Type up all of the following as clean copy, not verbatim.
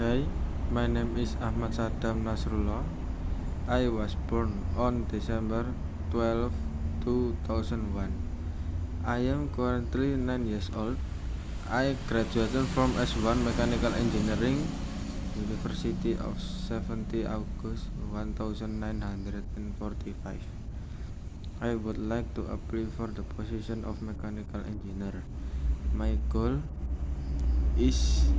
Hi, my name is Ahmad Saddam Nasrullah. I was born on December 12, 2001. I am currently 9 years old. I graduated from S1 Mechanical Engineering, University of 70 August 1945. I would like to apply for the position of mechanical engineer. My goal is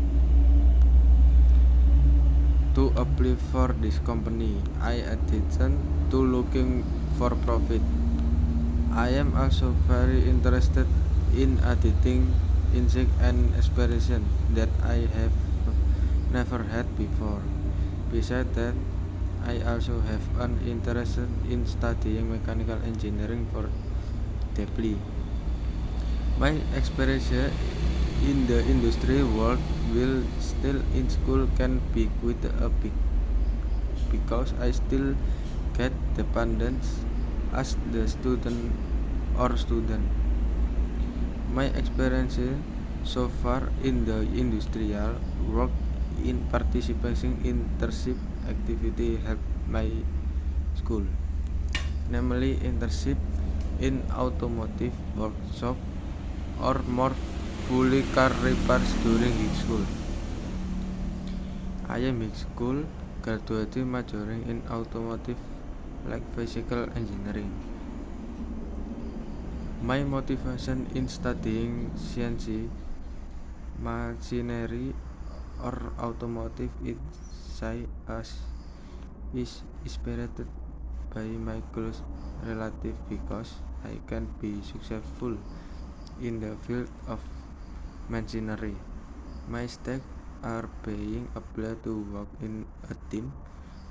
to apply for this company. I didn't to looking for profit. I am also very interested in editing insect and experience that I have never had before. Besides that, I also have an interest in studying mechanical engineering for deeply. My experience in the industry world while still in school can be quite a big because I still get dependence as the student. My experience so far in the industrial work in participating in internship activity help my school, namely internship in automotive workshop or more fully car repairs during high school. I am high school graduating majoring in automotive like physical engineering. My motivation in studying CNC, machinery or automotive is inspired by my close relative because I can be successful in the field of machinery. My stakes are being able to work in a team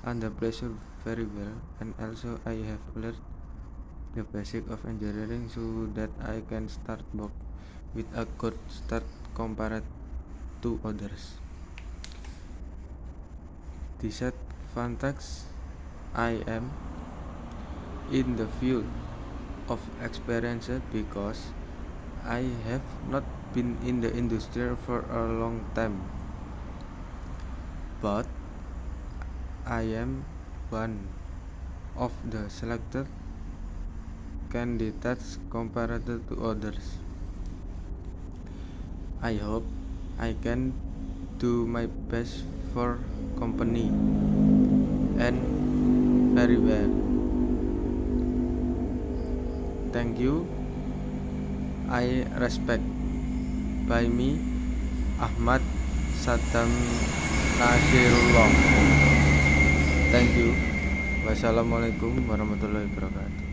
and the pressure very well, and also I have learned the basic of engineering so that I can start work with a good start compared to others. Disadvantage: I am in the field of experience because I have not been in the industry for a long time, but I am one of the selected candidates compared to others. I hope I can do my best for company and very well. Thank you. I respect by me Ahmad Saddam Nasirullah. Thank you. Wassalamualaikum warahmatullahi wabarakatuh.